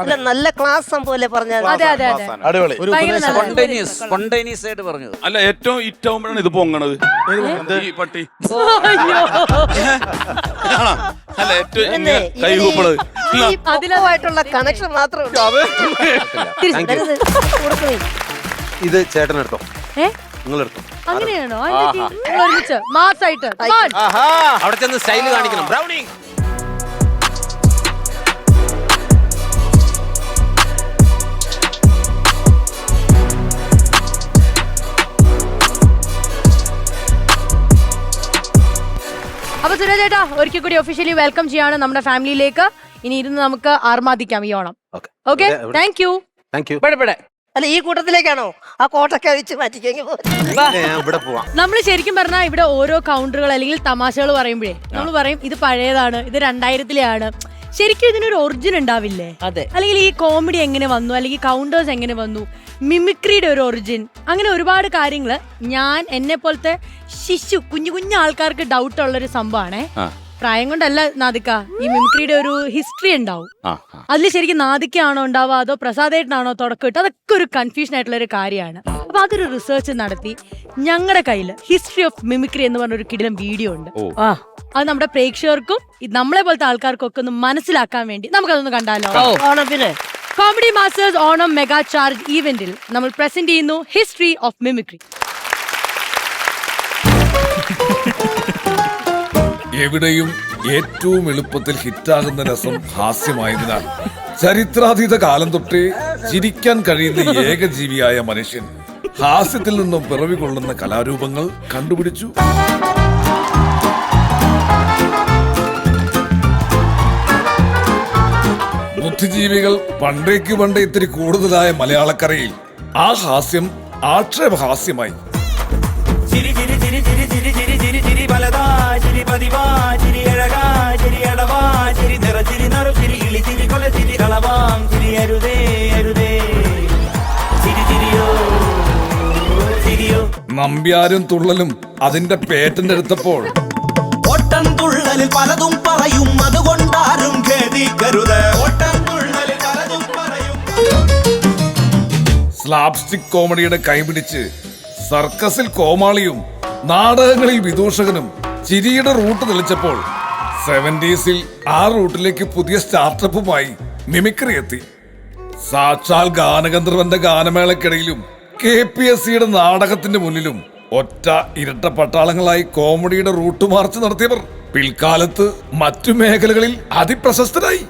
അല്ല നല്ല ക്ലാസ് പോലെ പറഞ്ഞാൽ അതെ അതെ അതെ അടിപൊളി. സ്പോണ്ടേനിയസ് ആയിട്ട് പറഞ്ഞത്. അല്ല ഏറ്റവും ഇറ്റാവുമ്പോഴാണ് ഇത് പൊങ്ങണത്. ഈ പട്ടി ആണോ? അല്ല ഏറ്റവും ഇങ്ങനെ കൈ കൂപ്പണത്. അതിലുമായിട്ടുള്ള കണക്ഷൻ മാത്രമേ ഉള്ളൂ. ഇത് ചേട്ടനെടുത്തോ, ഏ നിങ്ങളെടുത്തോ. അങ്ങനെയാണോ? ഒരുമിച്ച് മാസായിട്ട് അവിടെ ചെന്ന് സ്റ്റൈല് കാണിക്കണം. ബ്രൗണി അപ്പൊ സുരേഷ് ചേട്ടാ ഒരിക്കൽ കൂടി ഒഫീഷ്യലി വെൽക്കം ചെയ്യാണ് നമ്മുടെ ഫാമിലിയിലേക്ക്. ഇനി ഇരുന്ന് നമുക്ക് ആർമാദിക്കാം ഈ Onam. Okay, thank you. Thank you. അല്ല ഈ കൂട്ടത്തിലേക്കാണോ ആ കോട്ടൊക്കെ അഴിച്ച് മാറ്റിക്കെങ്കിൽ ഇവിടെ പോവാം. നമ്മൾ ശരിക്കും പറഞ്ഞാൽ ഇവിടെ ഓരോ കൗണ്ടറുകൾ അല്ലെങ്കിൽ തമാശകൾ പറയുമ്പോഴേ നമ്മൾ പറയും ഇത് പഴയതാണ്, ഇത് 2000-ലെ ആണ്. ശരിക്കും ഇതിനൊരു ഒറിജിൻ ഉണ്ടാവില്ലേ? അതെ. അല്ലെങ്കിൽ ഈ കോമഡി എങ്ങനെ വന്നു, അല്ലെങ്കിൽ കൗണ്ടേഴ്സ് എങ്ങനെ വന്നു, മിമിക്രിയുടെ ഒരു ഒറിജിൻ, അങ്ങനെ ഒരുപാട് കാര്യങ്ങള് ഞാൻ എന്നെ പോലത്തെ കുഞ്ഞു കുഞ്ഞു ആൾക്കാർക്ക് ഡൗട്ട് ഉള്ളൊരു സംഭവമാണേ. പ്രായം കൊണ്ടല്ല നാദിക്ക, ഈ മിമിക്രിയുടെ ഒരു ഹിസ്റ്ററി ഉണ്ടാവും. അതിൽ ശരിക്കും നാദിക്കാണോ ഉണ്ടാവുക അതോ പ്രസാദേട്ടനാണോ തുടക്കം ഇട്ട്, അതൊക്കെ ഒരു കൺഫ്യൂഷൻ ആയിട്ടുള്ള ഒരു കാര്യമാണ്. അപ്പൊ അതൊരു റിസർച്ച് നടത്തി ഞങ്ങളുടെ കയ്യിൽ ഹിസ്റ്ററി ഓഫ് മിമിക്രി എന്ന് പറഞ്ഞൊരു കിടിലം വീഡിയോ ഉണ്ട്. അത് നമ്മുടെ പ്രേക്ഷകർക്കും നമ്മളെ പോലത്തെ ആൾക്കാർക്കും ഒക്കെ ഒന്ന് മനസ്സിലാക്കാൻ വേണ്ടി നമുക്കതൊന്ന് കണ്ടാലോ? ഓണത്തിന് comedy masters Onam mega charge ഈവന്റിൽ നമ്മൾ പ്രസന്റ് ചെയ്യുന്നു ഹിസ്റ്ററി ഓഫ് മിമിക്രി. എവിടെയും ഏറ്റവും എളുപ്പത്തിൽ ഹിറ്റാകുന്ന രസം ഹാസ്യമായതിനാൽ ചരിത്രാതീത കാലം തൊട്ടേ ചിരിക്കാൻ കഴിയുന്ന ഏകജീവിയായ മനുഷ്യൻ ഹാസ്യത്തിൽ നിന്നും പിറവി കൊള്ളുന്ന കലാരൂപങ്ങൾ കണ്ടുപിടിച്ചു. ബുദ്ധിജീവികൾ പണ്ടേക്ക് പണ്ടേ ഇത്തിരി കൂടുതലായ മലയാളക്കരയിൽ ആ ഹാസ്യം ആക്ഷേപഹാസ്യമായി. നമ്പ്യാരും തുള്ളലും അതിന്റെ പേറ്റന്റ് എടുത്തപ്പോൾ ഓട്ടം തുള്ളലിൽ പലതും പറയും, അതുകൊണ്ടാരും ഖേദിക്കരുത്. ഓട്ടം തുള്ളലിൽ പലതും പറയും. സ്ലാപ്സ്റ്റിക് കോമഡിയുടെ കൈപിടിച്ച് സർക്കസിൽ കോമാളിയും നാടകങ്ങളിൽ വിദൂഷകനും ചിരിയുടെ റൂട്ട് തെളിച്ചപ്പോൾ 70s ആ റൂട്ടിലേക്ക് പുതിയ സ്റ്റാർട്ടപ്പുമായി മിമിക്രി എത്തി. സാക്ഷാൽ ഗാനഗന്ധർവന്റെ ഗാനമേളക്കിടയിലും KPSCയുടെ നാടകത്തിന്റെ മുന്നിലും ഒറ്റ ഇരട്ട പട്ടാളങ്ങളായി കോമഡിയുടെ റൂട്ട് മാർച്ച് നടത്തിയവർ പിൽക്കാലത്ത് മറ്റു മേഖലകളിൽ അതിപ്രശസ്തരായി.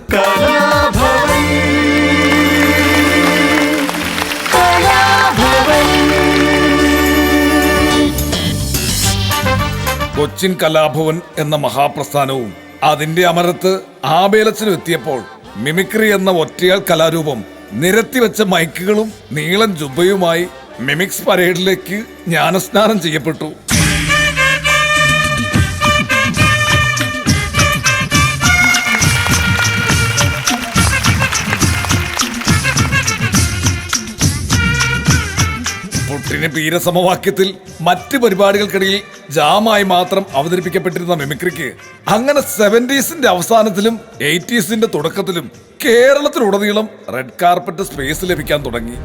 കൊച്ചിൻ കലാഭവൻ എന്ന മഹാപ്രസ്ഥാനവും അതിന്റെ അമരത്ത് ആബേലച്ചനും എത്തിയപ്പോൾ മിമിക്രി എന്ന ഒറ്റയാൾ കലാരൂപം നിരത്തിവെച്ച മൈക്കുകളും നീളൻ ജുബയുമായി മിമിക്സ് പരേഡിലേക്ക് ജ്ഞാനസ്നാനം ചെയ്യപ്പെട്ടു. പുട്ടിന് പീരസമവാക്യത്തിൽ മറ്റ് പരിപാടികൾക്കിടയിൽ ജാമായി മാത്രം അവതരിപ്പിക്കപ്പെട്ടിരുന്ന മിമിക്രിക്ക് അങ്ങനെ 70s അവസാനത്തിലും 80s തുടക്കത്തിലും കേരളത്തിലുടനീളം റെഡ് കാർപ്പറ്റ് സ്പേസ് ലഭിക്കാൻ തുടങ്ങി.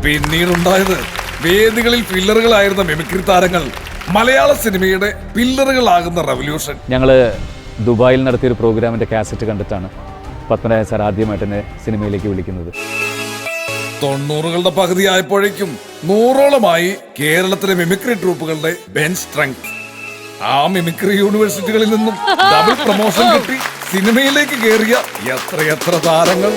പിന്നീടുണ്ടായത് വേദികളിൽ പില്ലറുകളായിരുന്ന മിമിക്രി താരങ്ങൾ മലയാള സിനിമയുടെ പില്ലറുകളാകുന്ന റവല്യൂഷൻ. ഞങ്ങള് ദുബായിൽ നടത്തിയൊരു പ്രോഗ്രാമിന്റെ കാസറ്റ് കണ്ടിട്ടാണ് പത്മനാഭൻ സാർ ആദ്യമായിട്ട് എന്നെ സിനിമയിലേക്ക് വിളിക്കുന്നത്. 90കളുടെ പകുതിയായപ്പോഴേക്കും 100ഓളമായി കേരളത്തിലെ മിമിക്രി ട്രൂപ്പുകളുടെ ബെഞ്ച് സ്ട്രെങ്ത്. ആ മിമിക്രി യൂണിവേഴ്സിറ്റികളിൽ നിന്നും ഡബിൾ പ്രൊമോഷൻ കിട്ടി സിനിമയിലേക്ക് കയറിയ എത്രയെത്ര താരങ്ങൾ.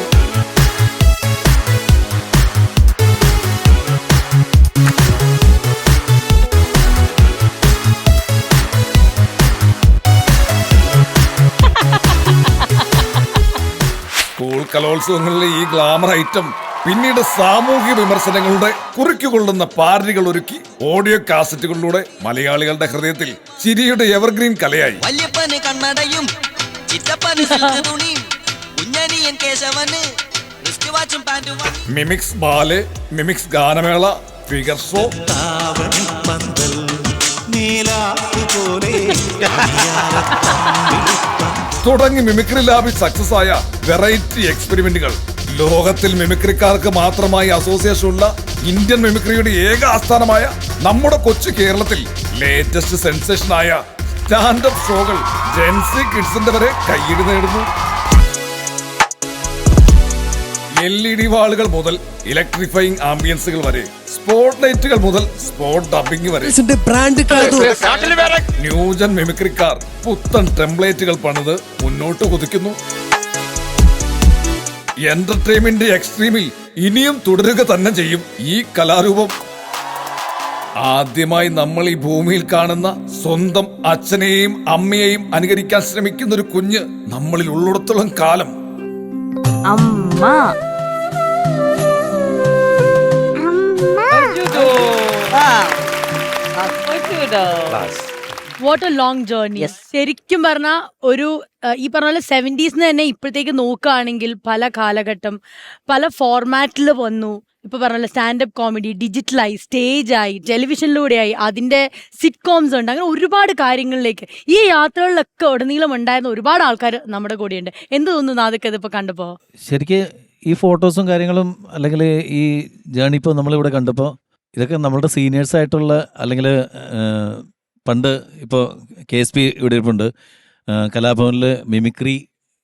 സ്കൂൾ കലോത്സവങ്ങളിലെ ഈ ഗ്ലാമർ ഐറ്റം പിന്നീട് സാമൂഹിക വിമർശനങ്ങളുടെ കുറിക്കുകൊള്ളുന്ന പാരഡികൾ ഒരുക്കി ഓഡിയോ കാസറ്റുകളിലൂടെ മലയാളികളുടെ ഹൃദയത്തിൽ ചിരിയുടെ എവർഗ്രീൻ കലയായി. മിമിക്സ് ബാലെ, മിമിക്സ് ഗാനമേള, ഫിഗർ ഷോ തുടങ്ങി മിമിക്രി ലാബിൽ സക്സസ് ആയ വെറൈറ്റി എക്സ്പെരിമെന്റുകൾ ലോകത്തിൽ മിമിക്രിക്കാർക്ക് മാത്രമായി അസോസിയേഷൻ ഉള്ള ഇന്ത്യൻ മിമിക്രിയുടെ ഏക ആസ്ഥാനമായ നമ്മുടെ കൊച്ചു കേരളത്തിൽ ലേറ്റസ്റ്റ് സെൻസേഷനായ സ്റ്റാൻഡപ്പ് ഷോകൾ ജെൻസി കിഡ്സിന്റെ വരെ കയ്യടി നേടുന്നു. LED വാളുകൾ മുതൽ ഇലക്ട്രിഫൈങ് ആംബിയൻസുകൾ വരെ, സ്പോട്ട് ലൈറ്റുകൾ മുതൽ സ്പോട്ട് ഡബിംഗ് വരെ, ന്യൂജൻ മിമിക്രിക്കാർ പുത്തൻ ടെംപ്ലേറ്റുകൾ പണിത് മുന്നോട്ട് കുതിക്കുന്നു. എന്റർടൈൻമെന്റ് എക്സ്ട്രീമിൽ ഇനിയും തുടരുക തന്നെ ചെയ്യും ഈ കലാരൂപം. ആദ്യമായി നമ്മൾ ഈ ഭൂമിയിൽ കാണുന്ന സ്വന്തം അച്ഛനെയും അമ്മയെയും അനുകരിക്കാൻ ശ്രമിക്കുന്ന ഒരു കുഞ്ഞ് നമ്മളിൽ ഉള്ളിടത്തോളം കാലം അമ്മ വാട്ട് എ ലോങ് ജേർണി. ശരിക്കും പറഞ്ഞാൽ ഒരു ഈ പറഞ്ഞ പോലെ 70s തന്നെ ഇപ്പോഴത്തേക്ക് നോക്കുകയാണെങ്കിൽ പല കാലഘട്ടം പല ഫോർമാറ്റിൽ വന്നു. ഇപ്പൊ പറഞ്ഞ സ്റ്റാൻഡപ്പ് കോമഡി ഡിജിറ്റലായി, സ്റ്റേജായി, ടെലിവിഷനിലൂടെയായി, അതിന്റെ സിറ്റ്കോംസ് ഉണ്ട്. അങ്ങനെ ഒരുപാട് കാര്യങ്ങളിലേക്ക് ഈ യാത്രകളിലൊക്കെ ഉടനീളം ഉണ്ടായിരുന്ന ഒരുപാട് ആൾക്കാർ നമ്മുടെ കൂടെയുണ്ട്. എന്ത് തോന്നുന്നു അതൊക്കെ ഇതിപ്പോ കണ്ടപ്പോ? ശരിക്ക് ഈ ഫോട്ടോസും കാര്യങ്ങളും അല്ലെങ്കിൽ ഈ ജേണി ഇപ്പോൾ നമ്മളിവിടെ കണ്ടപ്പോൾ ഇതൊക്കെ നമ്മളുടെ സീനിയേഴ്സ് ആയിട്ടുള്ള അല്ലെങ്കിൽ പണ്ട് ഇപ്പോൾ KSP ഇവിടെ ഇരിപ്പുണ്ട്. കലാഭവനിൽ മിമിക്രി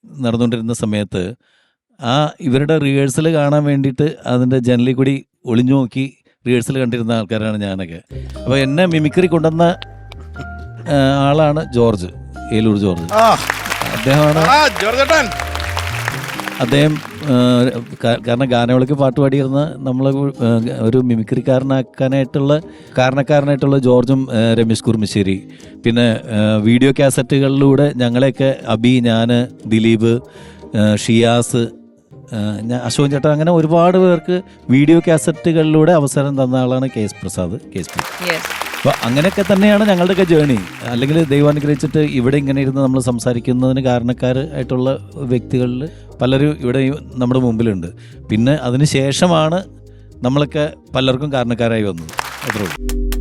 നടന്നുകൊണ്ടിരുന്ന സമയത്ത് ഇവരുടെ റിഹേഴ്സൽ കാണാൻ വേണ്ടിയിട്ട് അതിൻ്റെ ജനലിൽ കൂടി ഒളിഞ്ഞു നോക്കി റിഹേഴ്സൽ കണ്ടിരുന്ന ആൾക്കാരാണ് ഞാനൊക്കെ. അപ്പോൾ എന്നെ മിമിക്രി കൊണ്ടുവന്ന ആളാണ് ജോർജ്, ഏലൂർ ജോർജ്. അദ്ദേഹം കാരണം ഗാനവിളക്ക് പാട്ട് പാടിയിരുന്ന നമ്മളെ ഒരു കാരണക്കാരനായിട്ടുള്ള ജോർജും രമേശ് കുറുമശ്ശേരി. പിന്നെ വീഡിയോ കാസറ്റുകളിലൂടെ ഞങ്ങളെയൊക്കെ ഞാൻ, ദിലീപ്, ഷിയാസ്, അശോകൻ ചേട്ടൻ, അങ്ങനെ ഒരുപാട് പേർക്ക് വീഡിയോ കാസറ്റുകളിലൂടെ അവസരം തന്ന ആളാണ് KS പ്രസാദ്, KSP. അപ്പോൾ അങ്ങനെയൊക്കെ തന്നെയാണ് ഞങ്ങളുടെയൊക്കെ ജേണി. അല്ലെങ്കിൽ ദൈവാനുഗ്രഹിച്ചിട്ട് ഇവിടെ ഇങ്ങനെ ഇരുന്ന് നമ്മൾ സംസാരിക്കുന്നതിന് കാരണക്കാരായിട്ടുള്ള വ്യക്തികളിൽ പലരും ഇവിടെ നമ്മുടെ മുമ്പിലുണ്ട്. പിന്നെ അതിന് ശേഷമാണ് നമ്മളൊക്കെ പലർക്കും കാരണക്കാരായി വന്നത്. അത്രേ ഉള്ളൂ.